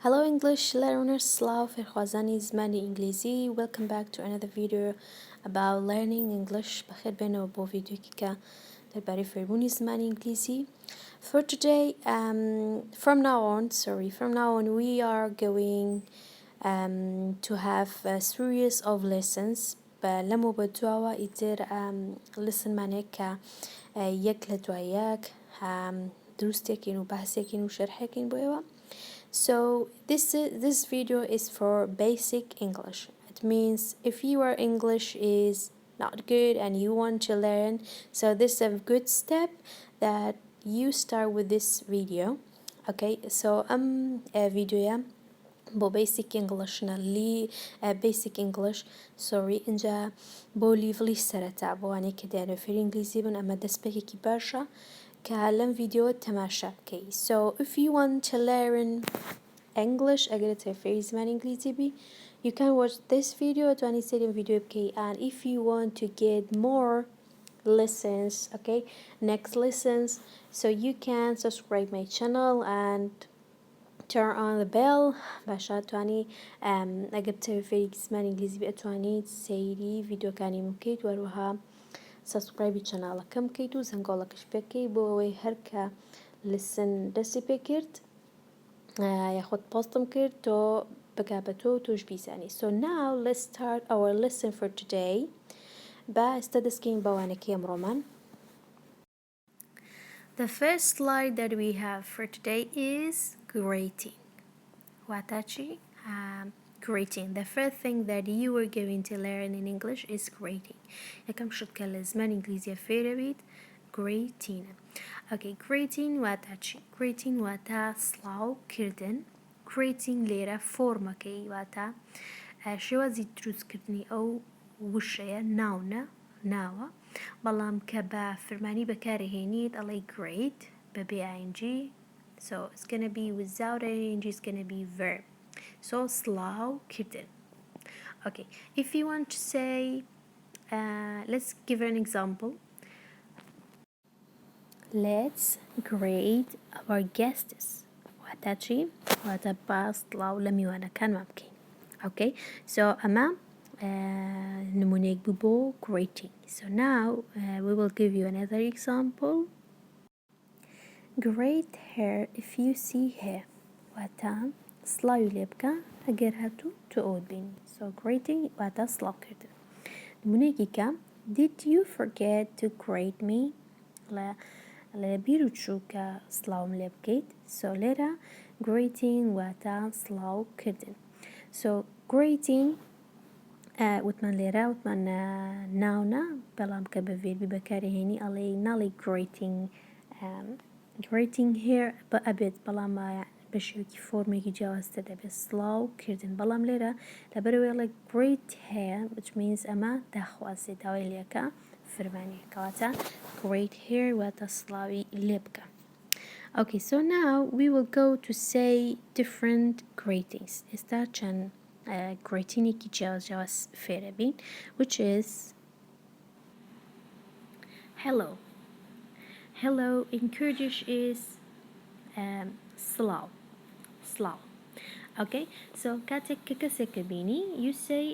Hello English learners, سڵاو فێرخوازانی زمانی ئینگلیزی. Welcome back to another video about learning English. بەخێر بێنەوە بۆ ڤیدیۆیەکی کە دەربارەی فێربوونی زمانی ئینگلیزی. For today, from now on, we are going to have a series of lessons. لەمە بە دواوە ئیتر لسنمانێک کە یەک لە دوای یەک دروستێکین و بەحسێکین و شەرحێکین بۆ ئێوە. So this video is for basic English. It means if your English is not good and you want to learn, so this is a good step that you start with this video. Okay, so video بۆ basic English basic English اینجا بۆ لیڤڵی سەرەتا بۆ وانەی کە دیارە فێری ئینگلیزی بن ئەمە دەستپێکێکی باشە کە لەم ڤیدیۆ تەماشا بکەی. So if you want to learn English ئەگەر تۆ فێری زمانی ئینگلیزی بی you can watch this video توانی سەریم ڤیدیۆ بکەی. And if you want to get more lessons, okay, next lessons, so you can subscribe my channel and turn on the bell. باشە توانی ئەگەر تۆ فێری زمانی ئینگلیزی بی ئەتوانیت سەیری ڤیدیۆکانی بکەیت و هەروەها سبسکرایبی چەناڵەکەم بکەیت و زەنگۆڵەکەش پێکەی بۆ ئەوەی هەر کە لسن دەستی پێ کرد یاخود پۆستم کرد تۆ بگا بە تۆ تۆش بیزانی. So now let's start our lesson for today. با ئێستا دەستکەین بەوانەکەی ئەمڕۆمان. The first slide that we have for today is greeting. واتە چی؟ Greeting. The first thing that you are going to learn in English is greeting. یەکەم شت کە لە زمانی ئینگلیزیە فێرە بیت greeting. Okay, greeting واتە چی؟ Greeting واتە سڵاو كردن. Greeting لێرە فۆرمەکەی واتە شێوازی دروستکردنی ئەو وشەیە ناوە بەڵام کە بە فرمانی بەکارهێنیت ئەڵێی great بەبێ ing. So it's gonna be without ing, it's gonna be verb. So سڵاو كردن. Okay, if you want to say let's give an example. Let's greet our guests. واتە چی؟ واتە با سڵاو لە میوانەکانمان بکەین. Okay, so ئەمە نمونەیەک بوو بۆ greeting. So now we will give you another example. Greet her if you see her. واتە سڵاوی لێ بکە ئەگەر هاتوو تۆ ئەوت بینی. So greeting واتە سڵاو کردن. نمونەیەکی کە did you forget to greet me؟ لە بیر و چوو کە سڵاوم لێ بکەیت. So لێرە greeting واتە سڵاو کردن. So greeting وتمان لێرە وتمان ناونە بەڵام کە بە ڤێربی بەکارهێنی ئەڵێ ناڵێ greeting here بە ئەبێت بەڵام بە شێوەیەکی فۆرمێکی جیاوازتر دەبێت سڵاو کردن. بەڵام لێرە لەبەرەوەی ئەڵێ greet here which means ئەمە داخوازێت داوای لێکە فرمانیەکەواتە greet here واتە سڵاوی لێ بکە. Okay, so now we will go to say different greetings. ئێستا چەند greetingێکی جیاواز فێرە بین which is hello. Hello in Kurdish is سڵاو. Okay, so کاتێک کە کەسێک بینی you say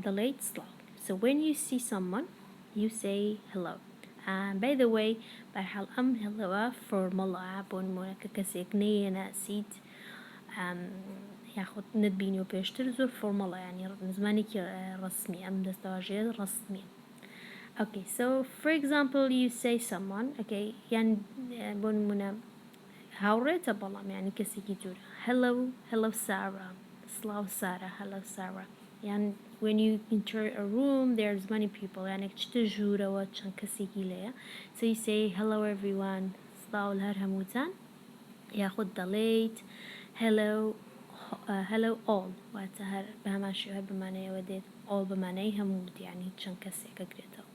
دەڵێیت سڵاو. So when you see someone you say hello. And by the way بەرحاڵ ئەم helloە فۆرمەڵە بۆ نمونە کە کەسێک نەیەناسیت یاخود نتبینی و پێشتر زۆر فۆرمەڵە ینی زمانێکی ڕسمی ئەم دەستەواژەیە ڕسمیە. Okay, so for example you say someone, okay, یان بۆ نمونە هاوڕێتە بەڵام یعنی کەسێکی جوورە hello Sarah سڵاو سارە hello Sarah. یان when you enter a room there's many people یعنی چتە ژوورەوە چەند کەسێکی لێیە. So you say hello everyone سڵاو لە هەر هەمووتان یاخود دەڵێیت hello all واتە هەر بە هەمان شێوە بمانەیەوە دێت all بمانەی هەمووت یعنی چەند کەسێکە گرێتەوە.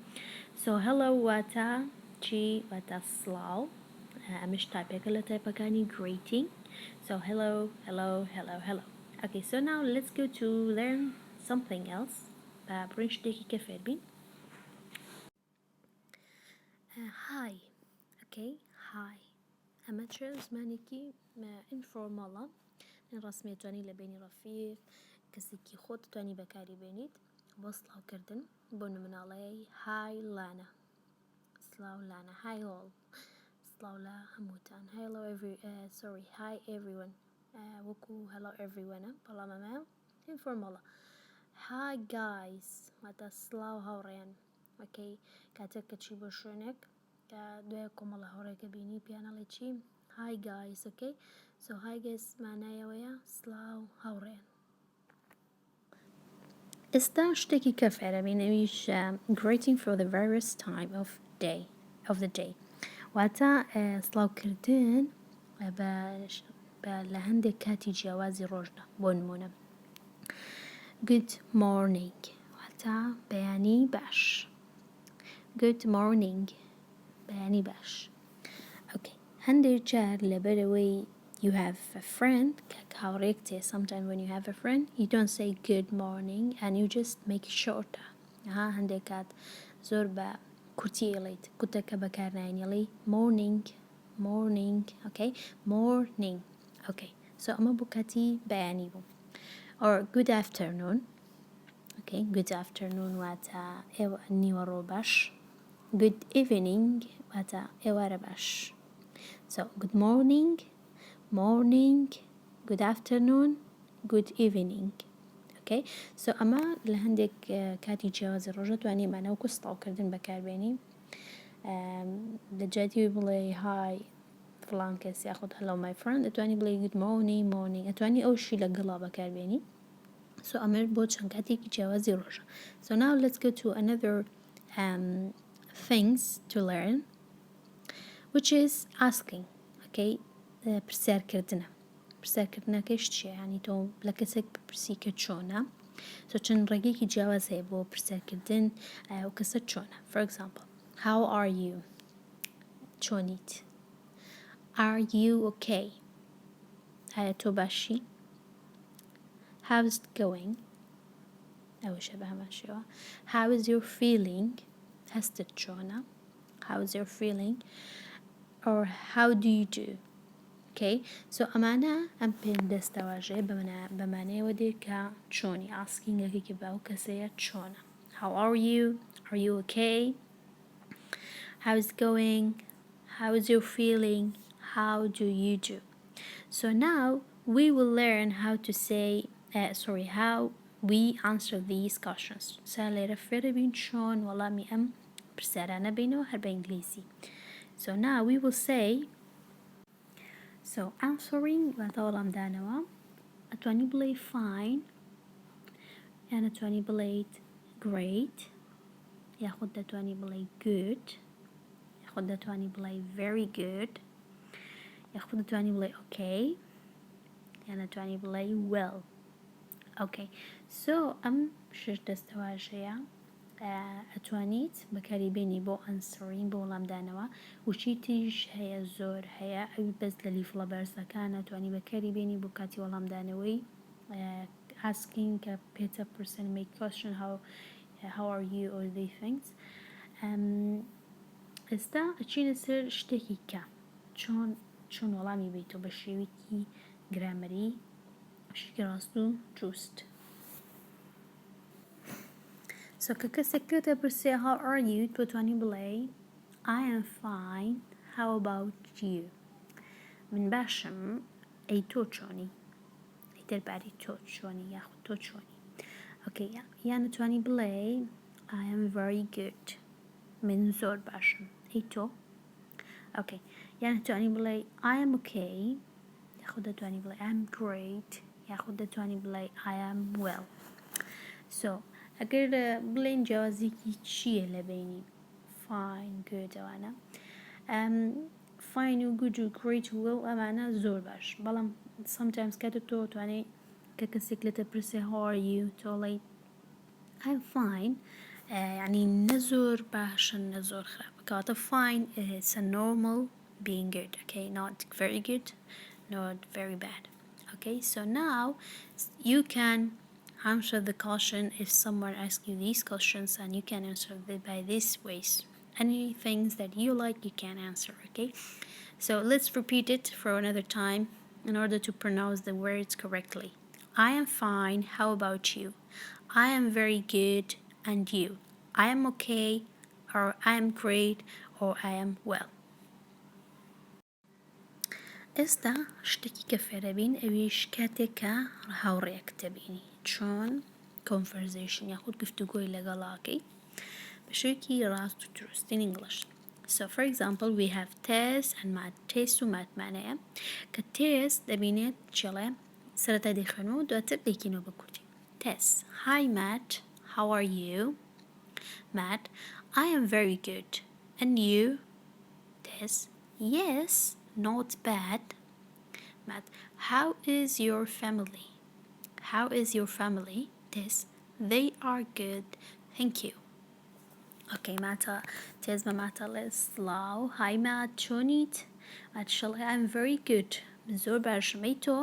So hello واتە چی؟ واتە سڵاو. ئەمەش تایپێکە لە تایپەکانی greeting. So hello. Okay, so now let's go to learn something else. بڕین شتێکی کە فێر بین. Hi. Okay, hi. ئەمە چێ زمانێکی informەڵە ڕسمیە توانی لە بینی ڕەفیق کەسێکی خۆت توانی بەکاری بێنیت بۆ سڵاوکردن بۆ نموناڵەیە هاي لانا سڵاو لانا هاي all سڵاو لە هەمووتان hi everyone وەکو hello everyone بەڵام ئەمە informەڵە hi guys واتە سڵاو هاوڕێیان ئۆکەی کاتێک کە چی بۆ شوێنێک کە دوای کۆمەڵە هاوڕێکە بینی پیانەڵێ چی hi guys okay so hi guys معنایەوەیە سڵاو هاوڕێیان ئێستا شتێکی کە فێرەبینەویش greeting for the various time of the day واتە سڵاوکردن لە هەندێک کاتی جیاوازی ڕۆژدا بۆ نمونە good morning واتە بەیانی باش good morning بەیانی باش okay هەندێک جار لەبەرەوەی you have a friend هاوڕێک تێ sometimes when you have a friend you don't say good morning and you just make it shorter هەندێک کات زۆر بە کورتی ئێڵێیت کوتەکە بەکارنایێنی morning okay morning okay so ئەمە بۆ کاتی بەیانی بوو or good afternoon okay good afternoon واتە نیوەڕۆ باش good evening واتە ئێوارە باش so good morning good afternoon good evening okay so ئەمە لە هەندێک کاتی جیاوازی ڕۆژە توانی مانەوەکو سڵاوکردن بەکاربێنی لە جاتی بڵێ hi فڵان کەس یاخود hello my friend ئەتوانی بڵێ good morning ئەتوانی ئەوشی لەگەڵا بەکاربێنی so ئەمە بۆ چەند کاتێکی جیاوازی ڕۆژە so now let's go to another things to learn which is asking okay پرسیارکردنەکەیش چیە ینی تۆ لە کەسێک بپرسی کە چۆنە so چەند ڕێگەیەکی جیاواز هەیە بۆ پرسیارکردن ئەو کەسە چۆنە for example how are you چۆنیت are you okay ئایا تۆ باشی how's it going ئەوەشە بە هەمان شێوە how is your feeling هەستت چۆنە how is your feeling or how do you do okay so ئەمانە ئەم پێم دەستەواژەیە بەمانەیەوە دێ کە چۆنی ئاسکینگەکەی باو کەسەیە چۆنە how are you okay how is it going how is your feeling how do you do so now we will learn how to say how we answer these questions سالێرە فێرە بین چۆن وەڵامی ئەم پرسیارانە بینەوە هەر بە ئینگلیزی so now we will say so answering واتە وەڵامدانەوە ئەتوانی بڵێ fine یان ئەتوانی بڵێیت great یاخود دەتوانی بڵێ good یاخود دەتوانی بڵێ very good یاخود دەتوانی بڵێ okay یان ئەتوانی بڵێ well okay so ئەم شش دەستەواژەیە ئەتوانیت بەکاریبێنی بۆ ئەنسەرینگ بۆ وەڵامدانەوە وچی تریش هەیە زۆر هەیە ئەوی بەس لە لیفڵە بەرزەکان ئەتوانی بەکاریبێنی بۆ کاتی وەڵامدانەوەی asking a better person make question how are you or these things ئێستا ئەچینە سەر شتێکی کە چۆن وەڵامی بیتۆ بە شێوەیەکی گرامەری شتێکی ڕاست و دروست so کە کەسێک کەتە پرسێ how are you تۆ توانی بڵێ I am fine how about you من باشم ئەی تۆ چۆنی ئەی دەربارەی تۆ چۆنی یاخود تۆ چۆنی okay یان توانی بڵێ I am very good من زۆر باشم ئەی تۆ okay یان توانی بڵێ I am okay یاخود دەتوانی بڵێ I am great یاخود دەتوانی بڵێ I am well so ئەگەر بڵێن جیاوازێکی چییە لە بینی fine good ئەوانە fine و good و great و well ئەمانە زۆر باش بەڵام sometimes کاتە تۆ توانێت کە کەسێک لێتە پرسێ how are you تۆڵێ I'm fine يعني نزور باشن نزور خراب كاتب fine it's a normal being good okay not very good not very bad okay so now you can answer the question if someone asks you these questions and you can answer by these ways any things that you like you can answer okay so let's repeat it for another time in order to pronounce the words correctly. I am fine. How about you? I am very good. And you? I am okay, or I am great, or I am well. ئێستا شتێکی کە فێرەبین ئەویش کاتێک کە هاوڕێیەک دەبینی چۆن conversation یاخود گفتوگۆی لەگەڵاکەی بە شێوەیەکی ڕاست و دروست in English. So for example we have test and math. Test و ماتمانەیە کە test دەبینێت چێڵێ سەرەتا دەیخوێنەوە و دواتر دەیکەینەوە بە کوردی. Test. Hi Matt, how are you? Matt, I am very good. And you? Test. Yes, not bad. Matt, how is your family? How is your family? Test. They are good. Thank you. Okay, Mata. Test ma Mata Sڵاو. Hi Matt, چۆنیت? Matt شڵێ I'm very good. زۆر باشم تۆ؟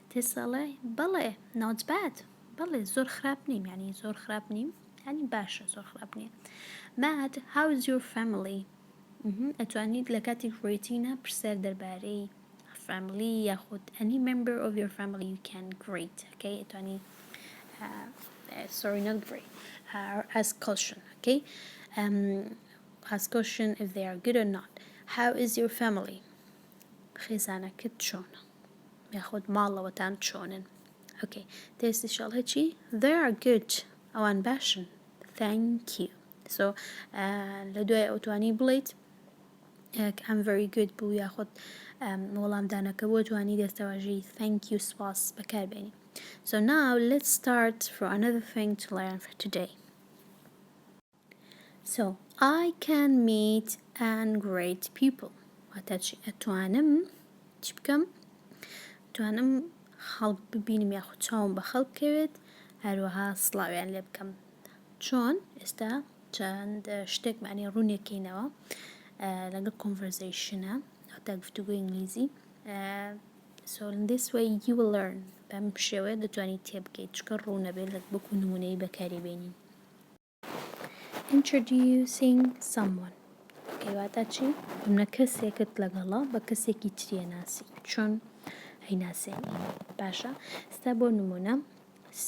Test سڵێ بەڵێ not bad. بەڵێ زۆر خراپ نیم یعنی زۆر خراپ نیم یعنی باشە زۆر خراپ نییە. Matt, how is your family? ئەتوانیت لە کاتی ڕێتینە پرسیار دەربارەی family یاخود any member of your family you can greet. Okay, ئەتوانی sorry not great ask question. Okay, ask question if they are good or not. How is your family? خێزانەکەت چۆنە یاخود ماڵەوەتان چۆنن. Okay, تێستی شەڵ چی؟ They are good. ئەوان باشن. Thank you. So لە دوای ئەوتوانی بڵیت I'm very good بوو یاخود وەڵامدانەکە بۆ توانی دەستەواژەی thank you سپاس بەکاربێنی. So now let's start for another thing to learn for today. So I can meet and greet people. واتە چی؟ ئەتوانم چی بکەم؟ ئەتوانم خەڵک ببینم یاخود چاوم بە خەڵک بکەوێت هەروەها سڵاویان لێ بکەم. چۆن؟ ئێستا چەند شتێک معنی ڕوونێکینەوە لەگەڵ conversationە تا گفتوگۆی ئینگلیزی. So in this way you will learn. بەم شێوەیە دەتوانیت تێبگەیت چکە ڕوونەبێت لە بۆکو نمونەی بەکاریبێنین. Introducing someone. کەواتە چی؟ بمنە کەسێکت لەگەڵا بە کەسێکی تریە ناسی چۆن هەیناسێنی. باشە ئێستا بۆ نمونە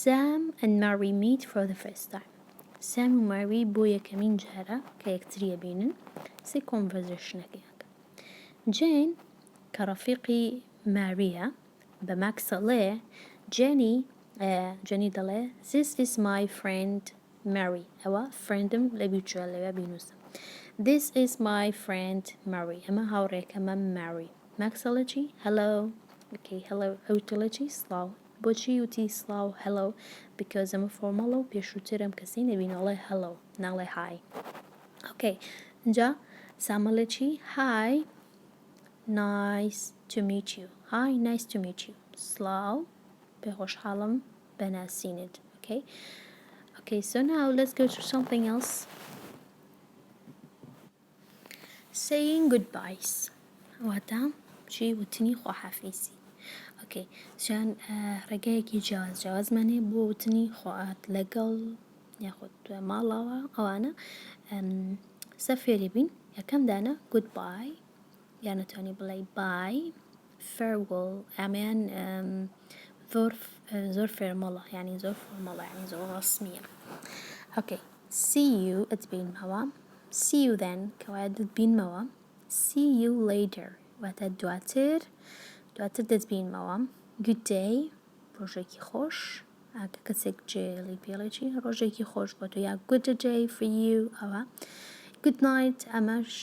Sam and Mary meet for the first time. Sam و Mary بۆ یەکەمین جارە کە یەکتریە بینن سێ کۆنڤەرزیشنەکەیەکە. Jane کە ڕەفیقی ماریە بە ماک سەڵێ Jenny دەڵێ This is my friend Mary. ئەوە friendم لە بیرچوە لەوێ بینوسم. This is my friend Mary. ئەمە هاوڕێکەمە Mary. ماک سەڵێ چی؟ Hello. Okay, hello. ئەوتەڵێ چی؟ سڵاو. بۆچی وتی سڵاو hello because ئەمە فۆرمەڵە و پێشووترم کەسی نەبینەڵێ hello ناڵێ hi. Okay, اینجا سامەڵێ چی؟ Hi, nice to meet you. Hi, nice to meet you. سڵاو پێخۆشحاڵم بەناسینت. Okay, so now let's go to something else. Saying goodbyes. واتە چی وتنی خواحافیزی. Okay, شان ڕێگەیەکی جیاوازمانێ بۆ وتنی خواهات لەگەڵ یاخود ماڵەوە ئەوانە سەفێری بین یەکەم دانە goodbye یان نەتوانی بڵێ bye farewell ئەمیان زۆر فێرمەڵە یعنی زۆر فۆرمەڵە یعنی زۆر ڕەسمیە. Okay, see you ئەتبینمەوە see you then کەوایە دەتبینمەوە see you later واتە دواتر دەتبینمەوە good day ڕۆژێکی خۆش ئاکە کەسێک جێڵی پێڵێکی ڕۆژێکی خۆش بۆ تۆ یا good day for you ئەوە good night ئەمەش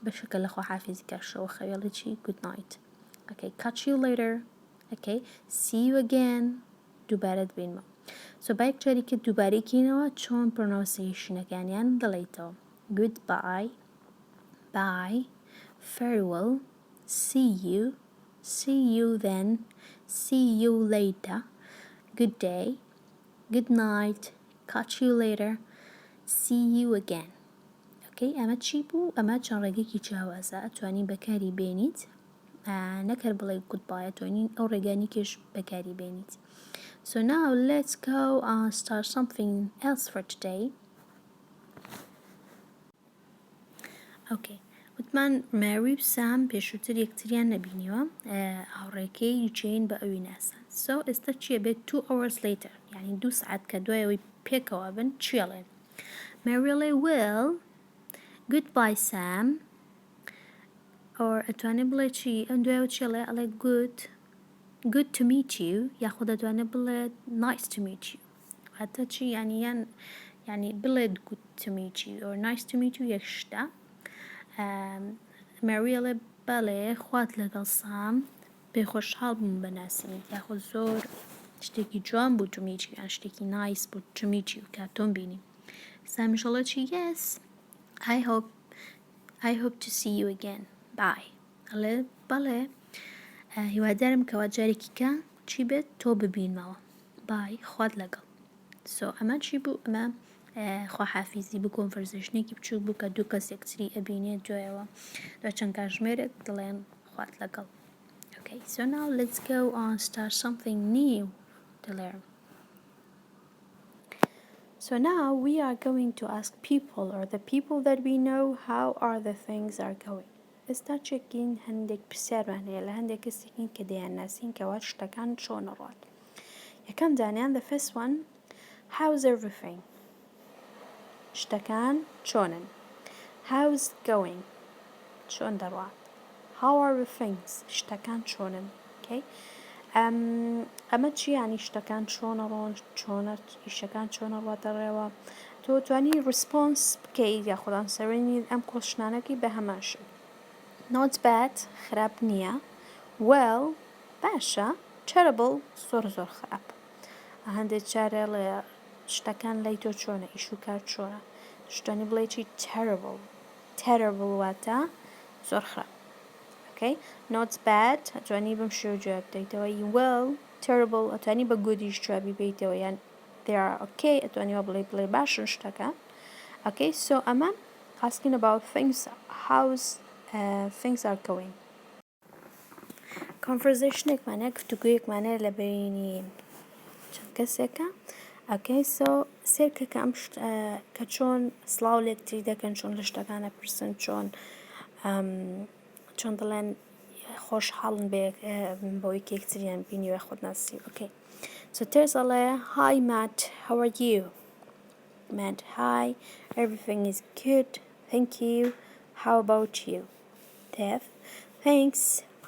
بەشەکە لە خواحافیزی کەشەوە خەوێڵێکی good night. Okay, catch you later. Okay, see you again دووبارە دەبینمەوە. So با یەکجاریکە دووبارەیەکەینەوە چۆن pronunciationەکانیان دەڵێیتەوە goodbye, bye, farewell, see you then, see you later, good day, good night, catch you later, see you again. Okay, ئەمە چی بوو؟ ئەمە چەند ڕێگەیەکی جیاوازە ئەتوانی بەکاری بێنیت نەکەر بڵێ goodbye ئەتوانی ئەو ڕێگانی کێش بەکاری بێنیت. So now let's go and start something else for today. Okay, وتمان ماري وسام پێشووتر یەکتریان نەبینیوە هاوڕێکەی جین بە ئەوی ناسان so ئێستا چیە بێت 2 hours later یعنی 2 ساعت کە دوایەوەی پێکەوە بن چیەڵێن ماریڵێ well goodbye Sam or ئەتوانێت بڵێ چی ئەم دوایەوە چیەڵێ ئەڵێ good to meet you یاخۆ دەتوانێت بڵێ nice to meet you هەتا چی يعني بڵێت good to meet you or nice to meet you یەک شتە ماریڵێ بەڵێ خوات لەگەڵ سام پێخۆشحاڵ بووم بەناسیت یاخۆ زۆر شتێکی جوان بوو to meet you یان شتێکی nice بوو to meet you کە تۆم بینی سامیشەڵێ چی yes I hope to see you again bye ئەڵێ بەڵێ هیوادارم کەوا جارێکی کە چی بێت تۆ ببینمەوە bye خوات لەگەڵ so ئەمە چی بوو ئەمە خواحافیزی بوو کۆنڤەرزیشنێکی بچووک بوو کە دوو کەس یەکتری ئەبینێت دوایەوە دوای چەند کاتژمێرێک دڵێن خوات لەگەڵ okay so now let's go on start something new to learn so now we are going to ask people or the people that we know how are the things are going ئێستا چێکین هەندێک پرسیارمان هەیە لە هەندێک کەسێکین کە دەیان ناسین کەوا شتەکان چۆنە ڕات یەکەم جانیان the first one how's everything شتەکان چۆنن how's going چۆن دەڕوات how are the things شتەکان چۆنن okay ئەمە چی یانی شتەکان چۆنە ڕۆن چۆنە ئیشەکان چۆنە ڕاتەڕێوە تۆ توانی ریسپۆنس بکەیت یاخۆ ئەنسەرێنی ئەم کۆشنانەکەی بە هەمان شێوە not bad خراپ نییە well باشە terrible زۆر خراپ هەندێک جارێ لە شتەکان لای تۆ چۆنە ئیش و کار چۆنە شتانی بڵێ چی terrible واتە زۆر خراپ okay not bad ئەتوانی بەم شێوە جواب بدەیتەوە well terrible ئەتوانی بە گودیش جوابی بیتەوە یان they are okay ئەتوانی بڵێ باشن شتەکان okay so ئەمە asking about things how's things are going conversationێکمانەیە گفتوگویەکمانەیە لە بینی چەند کەسێکە okay so سێرکەکە ئەم کە چۆن سڵاو لێکتری دەکەن چۆن لە شتەکانە پرسن چۆن دەڵێن خۆشحاڵن بەوەی کە یەکتریان بینیوە خۆت ناسی okay so تێز ئەڵێ hi Matt how are you Matt hi everything is good thank you how about you Dev thanks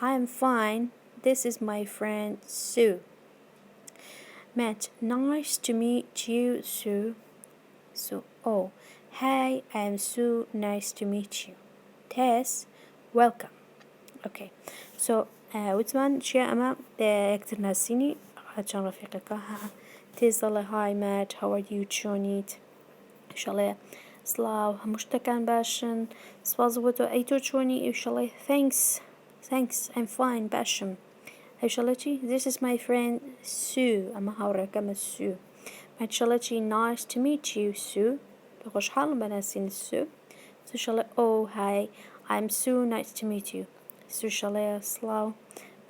I am fine this is my friend Sue Matt nice to meet you Sue oh hi I am Sue nice to meet you Tess welcome okay so وتمان چیە ئەمە یەکتر ناسینی چەند ڕەفیقەکە تێز دەڵێ hi Matt how are you چۆنیت شەڵێ سڵاو هەموو شتەکان باشن سپاس بۆ تۆ ئەی تۆ چۆنی ئێوشەڵێ thanks I'm fine باشم ئەوشەڵێ چی this is my friend Sue ئەمە هاوڕێکەمە Sue مەشەڵێ چی nice to meet you Sue تۆ خۆشحاڵم بەناسین Sue شەڵێ oh hi I'm Sue nice to meet you Sue شەڵێ سڵاو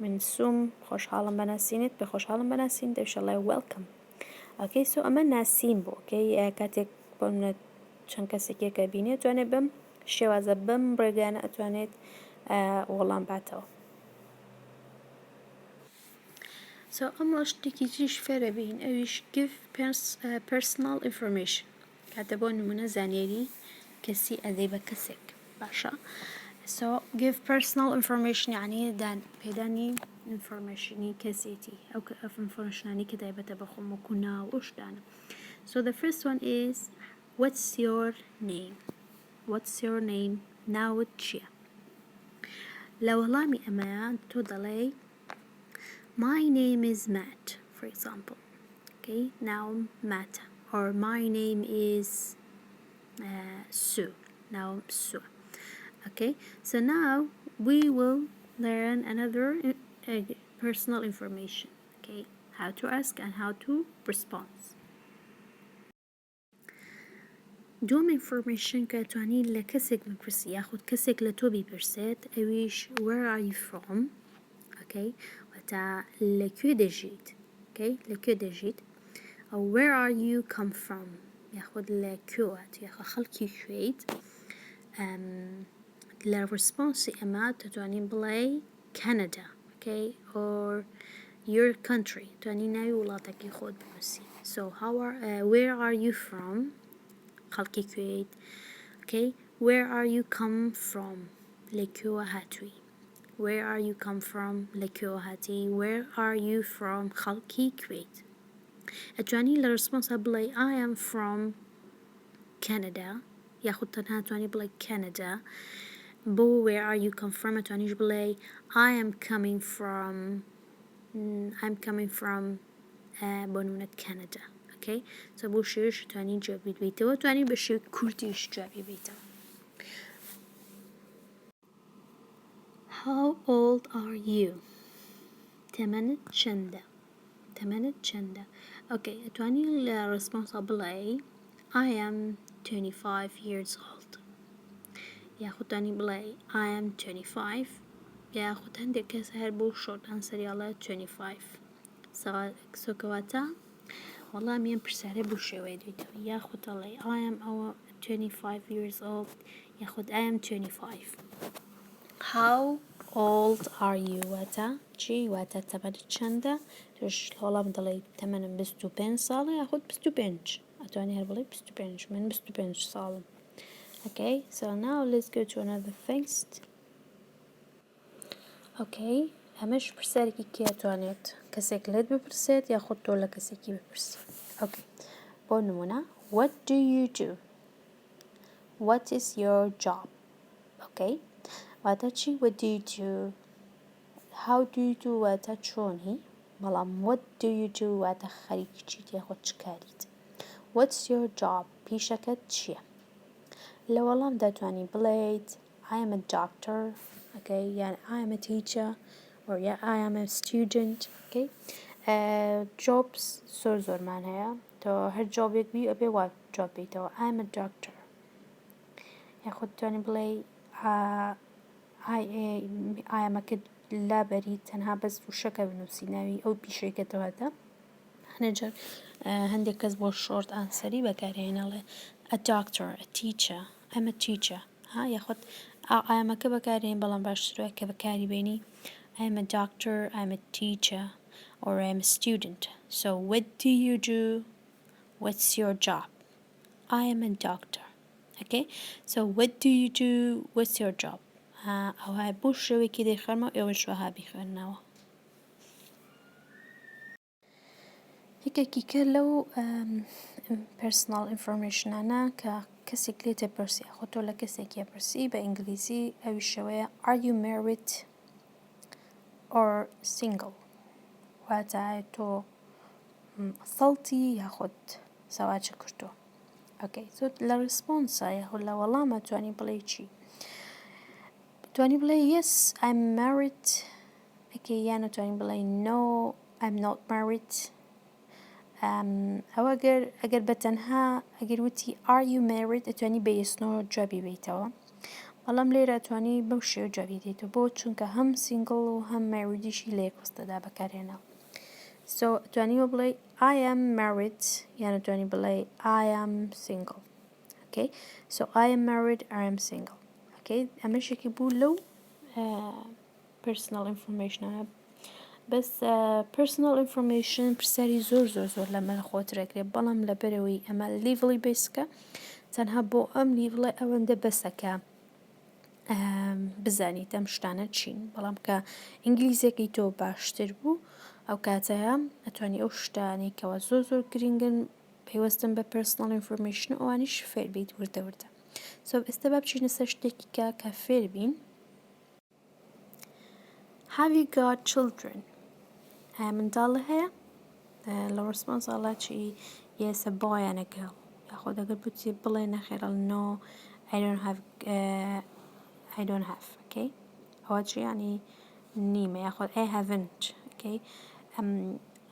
من سوم خۆشحاڵم بەناسینت بە خۆشحاڵم بەناسین دەوشەڵێ welcome okay so ئەمە ناسین بوو okay کاتێک بۆمە چەند کەسێکێکە بینێت توانێت بم شێوازە بم ڕێگانە ئەتوانێت وەڵام باتەوە so ئەمە شتێکی تریش فێرە بین ئەویش give personal information کاتە بۆ نمونە زانیاری کەسی ئەدەی بە کەسێک باشە so give personal information یعنی پێدانی informationi کەسێتی ئەو informationi کە تایبەتە بە خۆم وەکو ناو ئەو شتانە so the first one is what's your name ناوت چییە لە وەڵامی ئەمەیە تۆ دەڵێ my name is Matt for example okay now Matt or my name is Sue now Sue okay so now we will learn another personal information okay how to ask and how to respond دوم information کە توانی لە کەسێک بپرسی یاخود کەسێک لە تۆ بیپرسێت ئەویش where are you from okay وەتا لەکوێ دەژیت okay لەکوێ دەژیت where are you come from یاخود لەکوێوە یاخود خەڵکی کوێیت لە ڕسپۆنسی ئەمە دەتوانین بڵێ Canada, okay, or your country. توانی ناوی وڵاتێکی خۆت بنووسی. So where are you from? خەڵکی کوێیت. Okay, where are you come from? لەکوێوە هاتووی. Where are you come from? لەکوێوە هاتی. Where are you from? خەڵکی کوێیت. ئەتوانی لە ڕسپۆنسا بڵێ I am from Canada یاخود تەنها توانی بڵێ Canada. بۆ where are you come from ئەتوانیش بڵێ I am coming from بۆ نمونە Canada. Okay, so بۆ شێوەیەش توانی جوابی بیتەوە. توانی بە شێوەی کوردیش جوابی بیتەوە. How old are you? تەمەنت چەندە؟ تەمەنت چەندە؟ Okay, ئەتوانی لە ڕسپۆنسا بڵێ I am 25 years old. یاخود توانی بڵێ I am 25 یاخود هەندێک کەس هەر بۆ شۆرت ئەنسەریاڵە 25. سۆکەواتە وەڵامیان پرسیارە بۆ شێوەیە دویتەوە. یاخود دەڵێ I am 25 years old یاخود I am 25. How old are you? واتە چی؟ واتە تەمەنت چەندە؟ توش وەڵام دەڵێ تەمەنم 25 ساڵە یاخود 25. ئەتوانی هەر بڵێ 25. من 25 ساڵم. Okay, so now let's go to another text. Okay, ئەمەش پرسیارێکی کێ ئەتوانێت کەسێک لێت بپرسێت یاخود تۆ لە کەسێکی بپرسی. Okay, بۆ نمونە What do you do? What is your job? Okay, واتە چی؟ What do you do? How do you do واتە چۆنی؟ بەڵام What do you do واتە خەریکی چیت یاخود چ کاریت. What's your job? پیشەکەت چییە؟ لە وەڵام دەتوانی بڵێیت I am a doctor, okay, یان I am a teacher, or I am a student, okay. Jobs زۆرمان هەیە تۆ هەر جۆبێک بی ئەبێ وا جۆب بیتەوە. I am a doctor. یاخود توانی بڵێ I am ئەکرد لابەری تەنها بەس وشەکە بنووسی ناوی ئەو پیشەکەتەوەتە. هەنێجار هەندێک کەس بۆ شۆرت ئانسەری بەکارهێنەڵێ a doctor, a teacher, I'm a teacher. یاخود I am ئەکە بەکارهێن بەڵام باشترە کە بەکاری بێنی I am a doctor, I'm a teacher, or I'm a student. So what do you do? What's your job? I am a doctor. Okay, so what do you do? What's your job? ئەو های بۆ شێوەیەکی دەیخوێنمەوە ئێوەش وەها بیخوێننەوە. یەکێکی کە لەو personal informationانە کە کەسێک لێتە پرسی یاخود تۆ لە کەسێکی پرسی بە ئینگلیزی ئەوی شەوەیە Are you married or single? واتە تۆ سەڵتی یاخود سەواچە کردووە. Okay, so لە ڕسپۆنسا یاخود لە وەڵامە توانی بڵێ چی؟ توانی بڵێ Yes, I'm married. Okay, یان توانی بڵێ No, I'm not married. ئەوە ئەگەر بەتەنها ئەگەر وتی Are you married? ئەتوانی بە yes no جوابی بیتەوە. بەڵام لێرە ئەتوانی بەو شێوە جوابی دیتەوە بۆ چونکە هەم single و هەم marriedیشی لە یەک وەستەدا بەکارهێناوە. So ئەتوانیوە بڵێ I am married یان ئەتوانی بڵێ I am single. Okay, so I am married, I am single. Okay, ئەمەشێکی بوو لەو personal information. بەس personal information پرسیاری زۆر لەمە لە خۆترەکرێت بەڵام لەبەرەوەی ئەمە لیڤڵی بیسکە تەنها بۆ ئەم لیڤڵە ئەوەندە بەسەکە بزانیت ئەم شتانە چین. بەڵام کە ئینگلیزیەکەی تۆ باشتر بوو ئەو کاتەیە ئەتوانی ئەو شتانی کەەوە زۆر گرنگن پێوەستن بە personal information ئەوانیش فێر بیت وردە. So ئێستا با بچینە سەر شتێکی کە فێر بین. Have you got children? منداڵ هەیە؟ لە ڕسپۆنساڵە چی Yes, a boy and a girl. یاخود ئەگەر بوتی بڵێ نەخێرە No, I don't have. Okay, ئەوە چی یانی نیمە یاخود I haven't. Okay,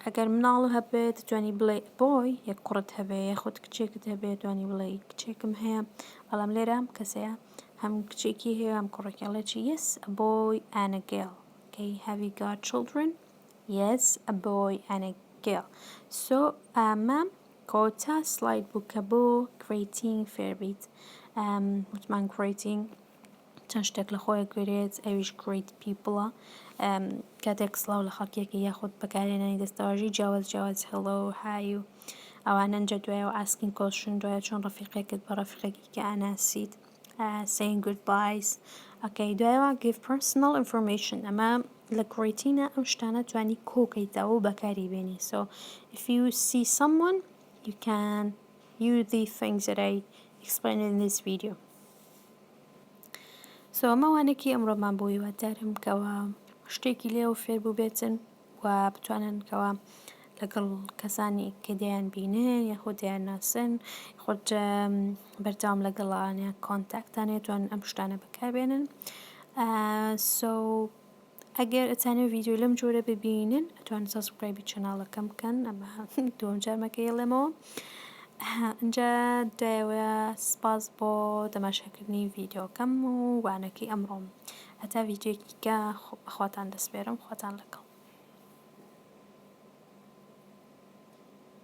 ئەگەر مناڵ هەبێت توانی بڵێ boy یەک کوڕت هەبێ یاخود کچێکت هەبێت توانی بڵێ کچێکم هەیە. بەڵام لێرە کەسەیە هەم کچێکی هەیە هەم کوڕێکیڵێ چی Yes, a boy and a girl. Okay, have you got children? Yes, a boy and a girl. So ئەمە کۆتا سلاید بوو کە بۆ creating فێر بیت. وتمان creating چەند شتێک لە خۆی گوێرێت ئەویش great people کاتێک سڵاو لە خەڵکێکی یاخود بەکارهێنانی دەستەواژی جیاواز hello hi و ئەوانە ئەنجا دوایەوە asking question دوایە چۆن ڕەفیقێکت بە ڕەفیقێکی کە ئاناسیت saying goodbyes دوایەوە give personal information ئەمە لە greatینە ئەم شتانە توانی کۆکەیتەوە و بەکاری بێنی so if you see someone you can use these things that I explained in this video. So ئەمەوانێکی ئەمڕۆمان بۆ هیوادارم کەوە شتێکی لێو فێر بوو بێتن و بتوانن کەوە لەگەڵ کەسانی کە دەیان بینن یاخود دەیان ناسن خۆت بەردەوام لەگەڵانیان کۆنتاکتانێت توانن ئەم شتانە بەکاربێنن so ئەگەر ئەتانێت ڤیدیۆ لەم جۆرە ببینن ئەتوانن سەبسکرایبی چەناڵەکەم بکەن ئەمە دووەم جارمەکە یڵێمەوە اینجا دوایەوە سپاس بۆ تەماشاکردنی ڤیدیۆکەم و وانەکەی ئەمڕۆم هەتا ڤیدیۆیەکی کە بەخواتان دەسپێرم خواتان لەگەڵ